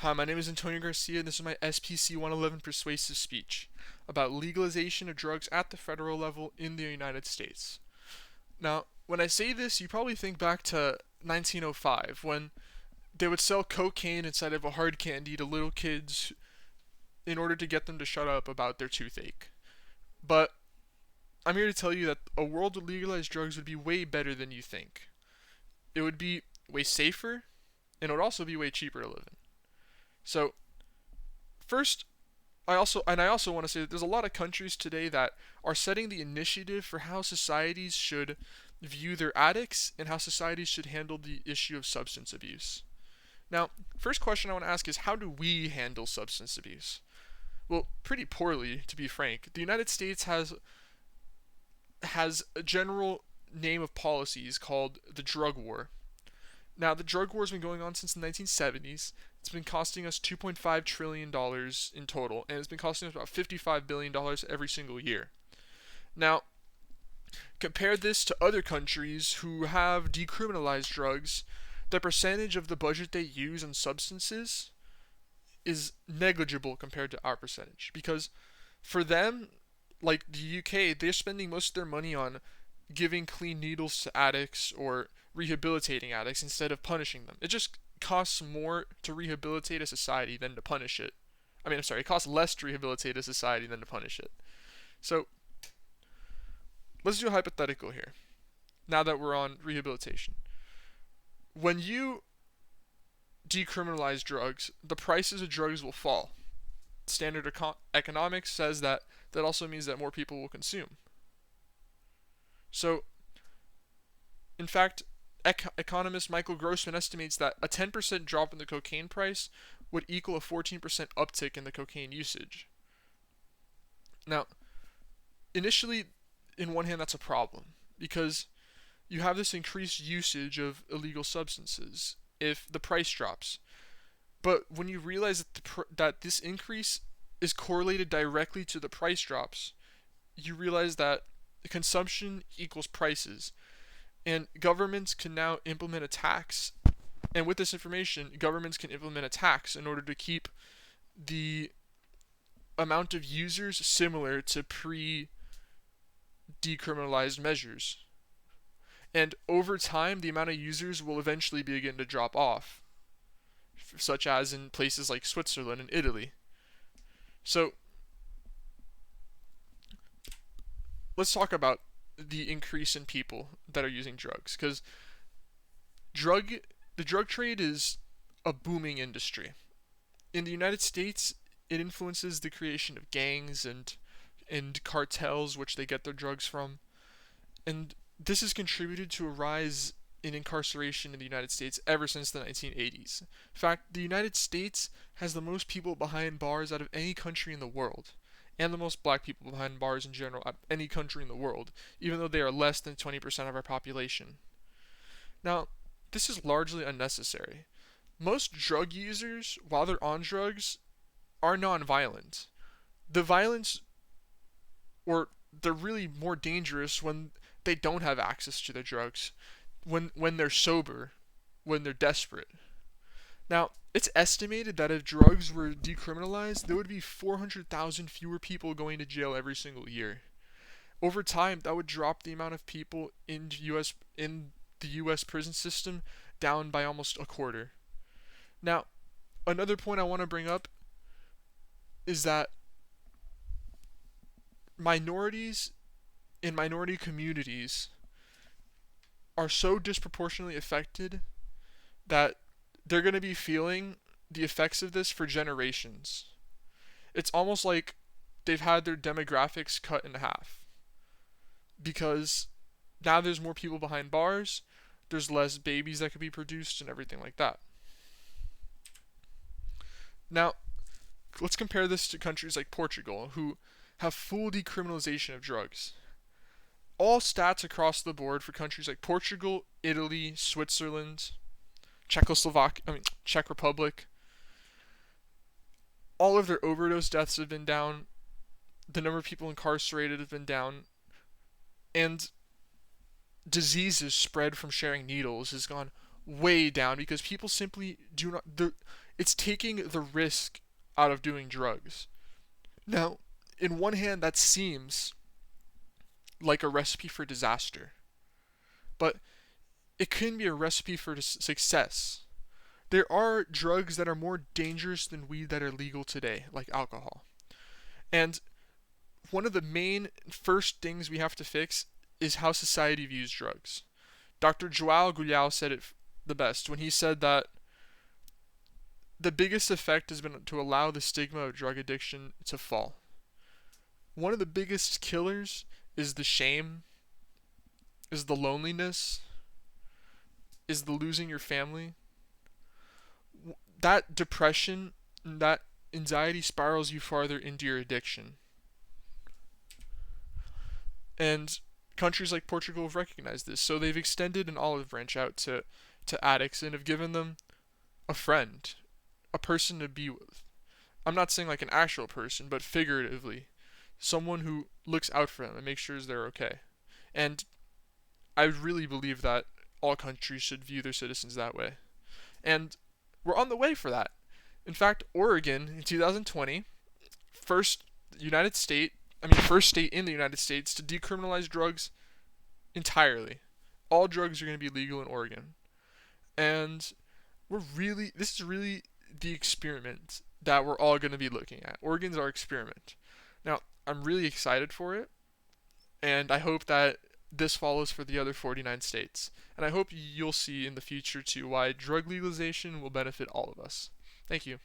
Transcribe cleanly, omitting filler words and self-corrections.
Hi, my name is Antonio Garcia, and this is my SPC 111 persuasive speech about legalization of drugs at the federal level in the United States. Now, when I say this, you probably think back to 1905 when they would sell cocaine inside of a hard candy to little kids in order to get them to shut up about their toothache. But I'm here to tell you that a world with legalized drugs would be way better than you think. It would be way safer, and it would also be way cheaper to live in. So, first, I also want to say that there's a lot of countries today that are setting the initiative for how societies should view their addicts and how societies should handle the issue of substance abuse. Now, first question I want to ask is how do we handle substance abuse? Well, pretty poorly, to be frank. The United States has a general name of policies called the drug war. Now, the drug war has been going on since the 1970s. It's been costing us $2.5 trillion in total, and it's been costing us about $55 billion every single year. Now, compare this to other countries who have decriminalized drugs, the percentage of the budget they use on substances is negligible compared to our percentage. Because for them, like the UK, they're spending most of their money on giving clean needles to addicts or rehabilitating addicts instead of punishing them. It just costs more to rehabilitate a society than to punish it. It costs less to rehabilitate a society than to punish it. So, let's do a hypothetical here, now that we're on rehabilitation. When you decriminalize drugs, the prices of drugs will fall. Standard economics says that also means that more people will consume. So, in fact, economist Michael Grossman estimates that a 10% drop in the cocaine price would equal a 14% uptick in the cocaine usage. Now, initially, in one hand, that's a problem because you have this increased usage of illegal substances if the price drops. But when you realize that this increase is correlated directly to the price drops, you realize that consumption equals prices. And governments can now implement a tax. And with this information, governments can implement a tax in order to keep the amount of users similar to pre-decriminalized measures. And over time, the amount of users will eventually begin to drop off, such as in places like Switzerland and Italy. So, let's talk about the increase in people that are using drugs, because the drug trade is a booming industry. In the United States, it influences the creation of gangs and cartels which they get their drugs from. And this has contributed to a rise in incarceration in the United States ever since the 1980s. In fact, the United States has the most people behind bars out of any country in the world, and the most black people behind bars in general out of any country in the world, even though they are less than 20% of our population. Now, this is largely unnecessary. Most drug users, while they're on drugs, are non-violent. The violence, or they're really more dangerous when they don't have access to their drugs, when they're sober, when they're desperate. Now, it's estimated that if drugs were decriminalized, there would be 400,000 fewer people going to jail every single year. Over time, that would drop the amount of people in the US prison system down by almost a quarter. Now, another point I want to bring up is that minorities in minority communities are so disproportionately affected that they're going to be feeling the effects of this for generations. It's almost like they've had their demographics cut in half because now there's more people behind bars, there's less babies that could be produced, and everything like that. Now, let's compare this to countries like Portugal, who have full decriminalization of drugs. All stats across the board for countries like Portugal, Italy, Switzerland, Czech Republic, all of their overdose deaths have been down, the number of people incarcerated have been down, and diseases spread from sharing needles has gone way down because people simply do not. It's taking the risk out of doing drugs. Now, in one hand, that seems like a recipe for disaster, but it can be a recipe for success. There are drugs that are more dangerous than weed that are legal today, like alcohol. And one of the main first things we have to fix is how society views drugs. Dr. Joao Gulhao said it the best when he said that the biggest effect has been to allow the stigma of drug addiction to fall. One of the biggest killers is the shame, is the loneliness, is the losing your family. That depression, that anxiety spirals you farther into your addiction. And countries like Portugal have recognized this, so they've extended an olive branch out to addicts and have given them a friend, a person to be with. I'm not saying like an actual person, but figuratively, someone who looks out for them and makes sure they're okay. And I really believe that all countries should view their citizens that way. And we're on the way for that. In fact, Oregon in 2020, first United State, first state in the United States to decriminalize drugs entirely. All drugs are going to be legal in Oregon. And this is really the experiment that we're all going to be looking at. Oregon's our experiment. Now, I'm really excited for it, and I hope that this follows for the other 49 states. And I hope you'll see in the future too why drug legalization will benefit all of us. Thank you.